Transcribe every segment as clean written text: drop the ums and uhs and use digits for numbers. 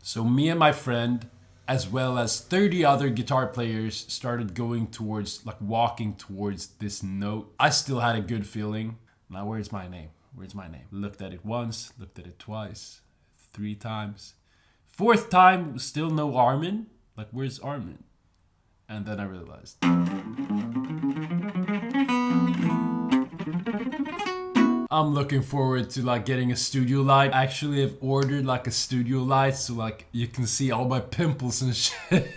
So me and my friend, as well as 30 other guitar players, started going towards, like walking towards this note. I still had a good feeling. Now where's my name? Where's my name? Looked at it once, looked at it twice, 3 times. Fourth time, still no Armin. Like, where's Armin? And then I realized. I'm looking forward to like getting a studio light. I actually have ordered like a studio light so like you can see all my pimples and shit.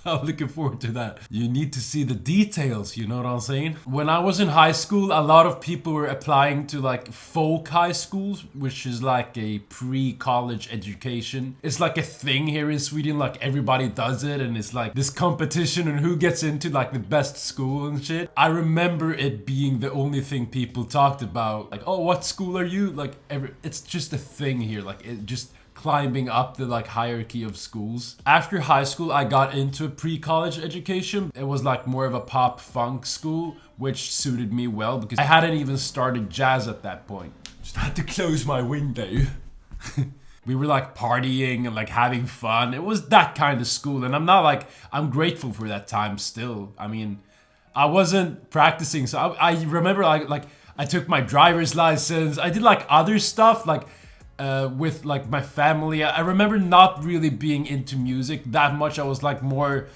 I'm looking forward to that. You need to see the details, you know what I'm saying? When I was in high school, a lot of people were applying to like folk high schools, which is like a pre-college education. It's like a thing here in Sweden, like everybody does it, and it's like this competition and who gets into like the best school and shit. I remember it being the only thing people talked about. Like, oh, what school are you? Like, it's just a thing here. Like, it just climbing up the like hierarchy of schools. After high school, I got into a pre-college education. It was like more of a pop funk school, which suited me well because I hadn't even started jazz at that point. Just had to close my window. We were like partying and like having fun. It was that kind of school, and I'm grateful for that time still. I mean, I wasn't practicing, so I remember like I took my driver's license. I did like other stuff like with like my family. I remember not really being into music that much. I was like more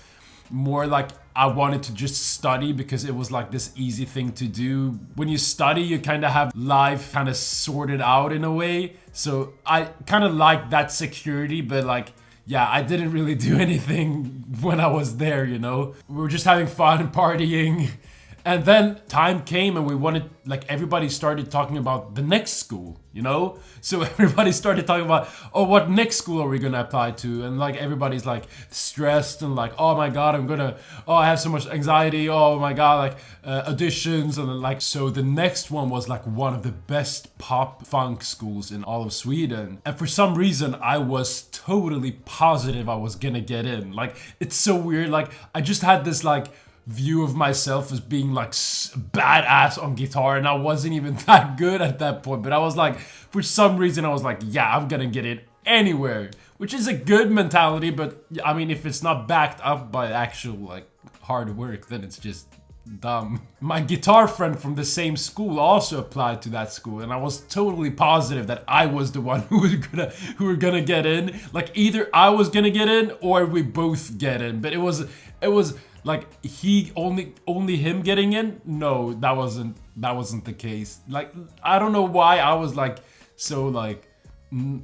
like I wanted to just study because it was like this easy thing to do. When you study, you kind of have life kind of sorted out in a way. So I kind of like that security, but like, yeah, I didn't really do anything when I was there, you know? We were just having fun and partying. And then time came and we wanted, like, everybody started talking about the next school, you know? So everybody started talking about, oh, what next school are we gonna apply to? And like, everybody's like stressed and like, oh my God, I have so much anxiety. Oh my God, like auditions. And then, like, so the next one was like one of the best pop funk schools in all of Sweden. And for some reason, I was totally positive I was gonna get in. Like, it's so weird. Like, I just had this like, view of myself as being like badass on guitar, and I wasn't even that good at that point, but I was like, for some reason I was like, yeah, I'm gonna get it anywhere, which is a good mentality, but I mean, if it's not backed up by actual like hard work, then it's just dumb. My guitar friend from the same school also applied to that school, and I was totally positive that I was the one who were gonna get in. Like, either I was gonna get in or we both get in, but it was like he only him getting in. No, that wasn't the case. Like, I don't know why I was like so like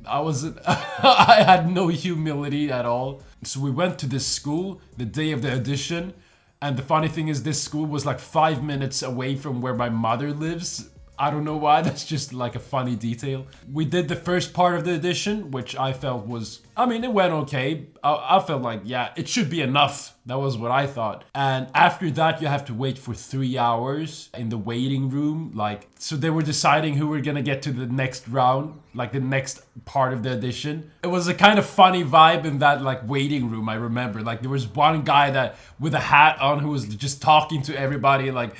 I wasn't I had no humility at all. So we went to this school the day of the audition, and the funny thing is this school was like 5 minutes away from where my mother lives. I don't know why, that's just like a funny detail. We did the first part of the audition, which I felt was, I mean, it went okay. I felt like, yeah, it should be enough. That was what I thought. And after that, you have to wait for 3 hours in the waiting room. Like, so they were deciding who were gonna get to the next round, like the next part of the audition. It was a kind of funny vibe in that like waiting room, I remember. Like, there was one guy that with a hat on who was just talking to everybody, like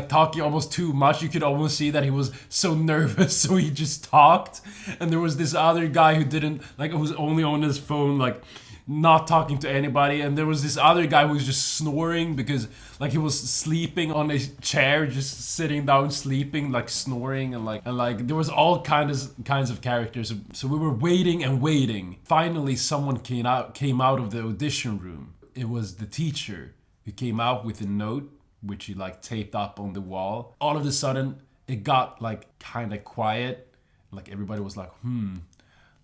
talking almost too much. You could almost see that he was so nervous, so he just talked. And there was this other guy who didn't, like, who was only on his phone, like not talking to anybody. And there was this other guy who was just snoring because like he was sleeping on a chair, just sitting down sleeping, like snoring, and like there was all kinds of characters. So we were waiting and waiting. Finally someone came out of the audition room. It was the teacher who came out with a note which he like taped up on the wall. All of a sudden, it got like kind of quiet. Like, everybody was like,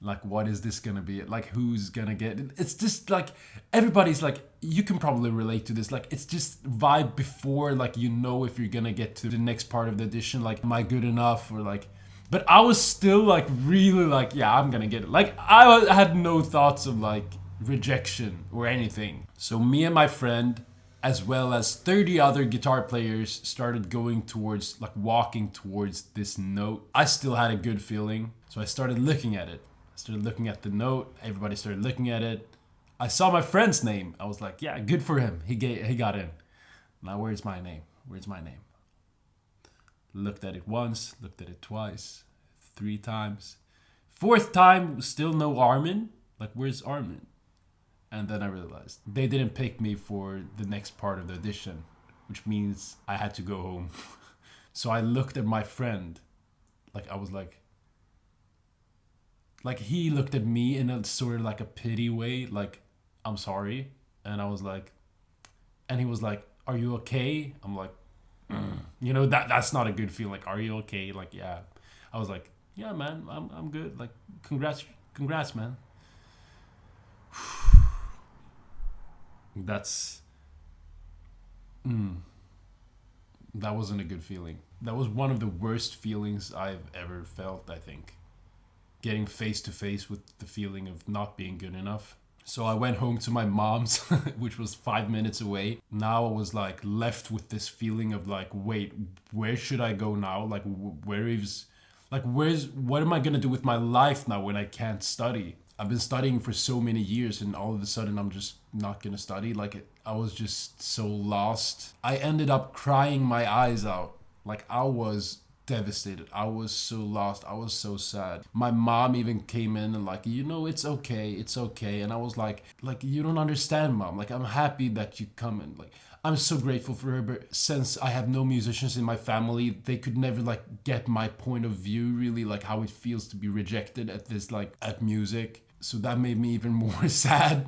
like, what is this gonna be? Like, who's gonna get it? It's just like, everybody's like, you can probably relate to this. Like, it's just vibe before, like, you know, if you're gonna get to the next part of the audition, like, am I good enough? Or like, but I was still like, really like, yeah, I'm gonna get it. Like, I had no thoughts of like rejection or anything. So me and my friend, as well as 30 other guitar players, started going towards, like walking towards this note. I still had a good feeling, so I started looking at it. I started looking at the note, everybody started looking at it. I saw my friend's name. I was like, yeah, good for him. He got in. Now where's my name? Where's my name? Looked at it once, looked at it twice, 3 times. Fourth time, still no Armin. Like, where's Armin? And then I realized they didn't pick me for the next part of the audition, which means I had to go home. So I looked at my friend, like I was like he looked at me in a sort of like a pity way, like, I'm sorry. And I was like, and he was like, are you okay? I'm like, you know, that's not a good feeling. Like, are you okay? Like, yeah. I was like, yeah, man, I'm good. Like, congrats, man. That's that wasn't a good feeling. That was one of the worst feelings I've ever felt, I think. Getting face to face with the feeling of not being good enough. So I went home to my mom's, which was 5 minutes away. Now I was like left with this feeling of like, wait, where should I go now? Like, what am I gonna do with my life now when I can't study? I've been studying for so many years, and all of a sudden I'm just not gonna study. Like, I was just so lost. I ended up crying my eyes out. Like, I was devastated. I was so lost. I was so sad. My mom even came in and like, you know, it's okay. And I was like, you don't understand, mom. Like, I'm happy that you come in. Like, I'm so grateful for her, but since I have no musicians in my family, they could never like get my point of view, really, like how it feels to be rejected at this, like, at music. So that made me even more sad.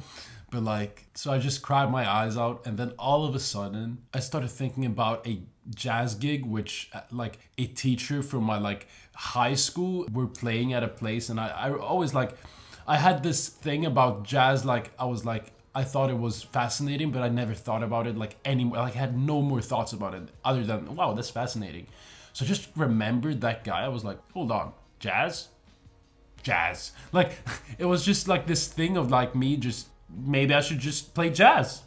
But like, so I just cried my eyes out, and then all of a sudden I started thinking about a jazz gig which like a teacher from my like high school were playing at a place. And I always like, I had this thing about jazz, like I was like, I thought it was fascinating, but I never thought about it like anymore. Like, I had no more thoughts about it other than, wow, that's fascinating. So I just remembered that guy. I was like, hold on, jazz. Like, it was just like this thing of like me just, maybe I should just play jazz.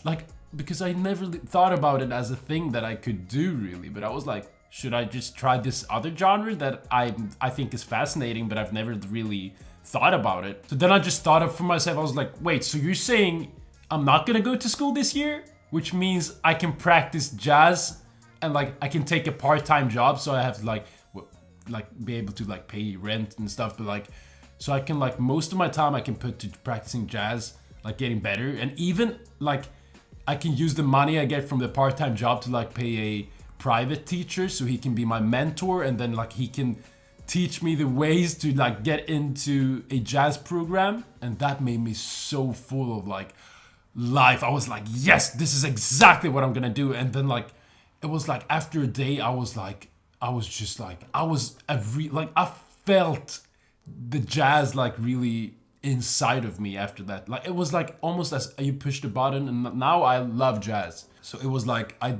Like, because I never thought about it as a thing that I could do, really. But I was like, should I just try this other genre that I think is fascinating, but I've never really thought about it. So then I just thought of for myself. I was like, wait, so you're saying I'm not gonna go to school this year? Which means I can practice jazz and like I can take a part-time job, so I have to like be able to like pay rent and stuff. But like, so I can like, most of my time I can put to practicing jazz, like getting better. And even like I can use the money I get from the part-time job to like pay a private teacher so he can be my mentor, and then like he can teach me the ways to like get into a jazz program. And that made me so full of like life. I was like, yes, this is exactly what I'm gonna do. And then like, it was like after a day I was just like, I felt the jazz like really inside of me after that. Like, it was like almost as you pushed a button, and now I love jazz. So it was like I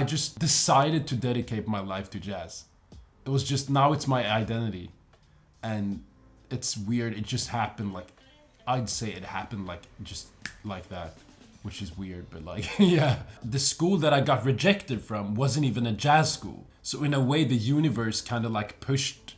just decided to dedicate my life to jazz. It was just, now it's my identity. And it's weird, it just happened, like I'd say it happened like just like that, which is weird, but like yeah. The school that I got rejected from wasn't even a jazz school. So in a way, the universe kind of like pushed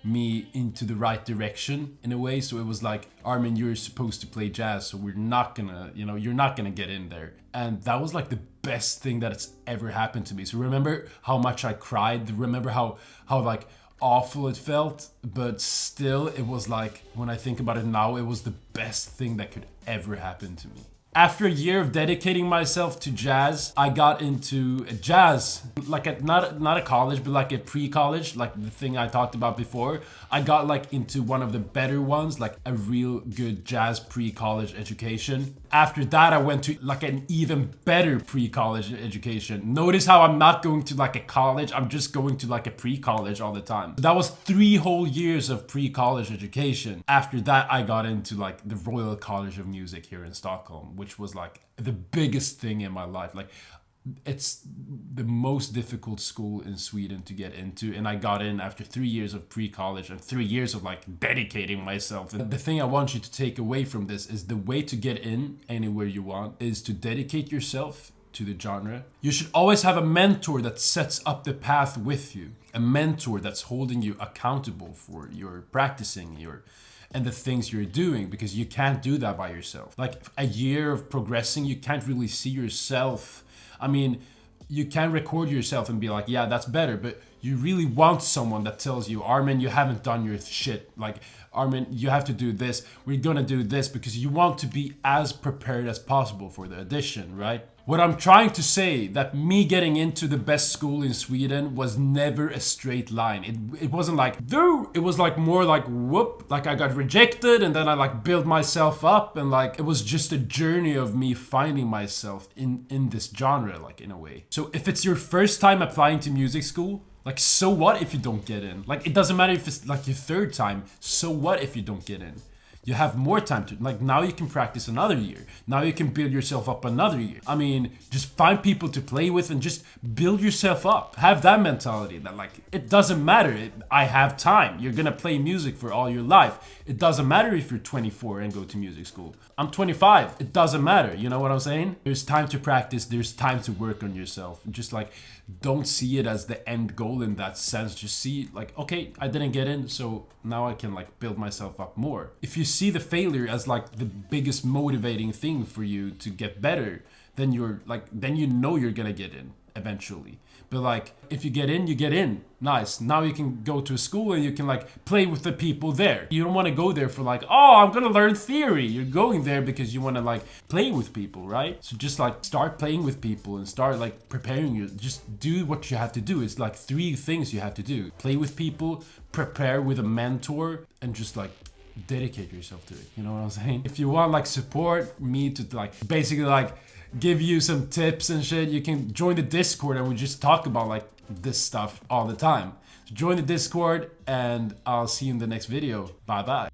me into the right direction in a way. So it was like, Armin, you're supposed to play jazz, so we're not gonna, you're not gonna get in there. And that was like the best thing that has ever happened to me. So remember how much I cried, remember how like awful it felt, but still it was like, when I think about it now, it was the best thing that could ever happen to me. After a year of dedicating myself to jazz, I got into jazz, like not a college, but like a pre-college, like the thing I talked about before. I got like into one of the better ones, like a real good jazz pre-college education. After that, I went to like an even better pre-college education. Notice how I'm not going to like a college, I'm just going to like a pre-college all the time. That was 3 whole years of pre-college education. After that, I got into like the Royal College of Music here in Stockholm, which was like the biggest thing in my life. Like, it's the most difficult school in Sweden to get into, and I got in after 3 years of pre-college and 3 years of like dedicating myself. And the thing I want you to take away from this is the way to get in anywhere you want is to dedicate yourself to the genre. You should always have a mentor that sets up the path with you, a mentor that's holding you accountable for your practicing, and the things you're doing, because you can't do that by yourself. Like, a year of progressing, you can't really see yourself. I mean, you can record yourself and be like, yeah, that's better, but you really want someone that tells you, Armin, you haven't done your shit. Like, Armin, you have to do this. We're gonna do this because you want to be as prepared as possible for the audition, right? What I'm trying to say, that me getting into the best school in Sweden was never a straight line. It wasn't like, though, it was like more like, whoop, like I got rejected and then I like built myself up, and like it was just a journey of me finding myself in this genre, like in a way. So if it's your first time applying to music school, like, so what if you don't get in? Like, it doesn't matter if it's like your third time, so what if you don't get in? You have more time to, like, now you can practice another year. Now you can build yourself up another year. I mean, just find people to play with and just build yourself up. Have that mentality that, like, it doesn't matter. I have time. You're gonna play music for all your life. It doesn't matter if you're 24 and go to music school. I'm 25. It doesn't matter. You know what I'm saying? There's time to practice. There's time to work on yourself. Just like, don't see it as the end goal in that sense. Just see like, okay, I didn't get in, so now I can like build myself up more. If you see the failure as like the biggest motivating thing for you to get better, then then you know you're gonna get in eventually. But like, if you get in, you get in. Nice. Now you can go to a school and you can like play with the people there. You don't want to go there for like, oh, I'm gonna learn theory. You're going there because you want to like play with people, right? So just like start playing with people and start like preparing you. Just do what you have to do. It's like 3 things you have to do: play with people, prepare with a mentor, and just like dedicate yourself to it. You know what I'm saying? If you want like support me to like basically like give you some tips and shit, you can join the Discord and we just talk about like this stuff all the time. So join the Discord and I'll see you in the next video. Bye bye.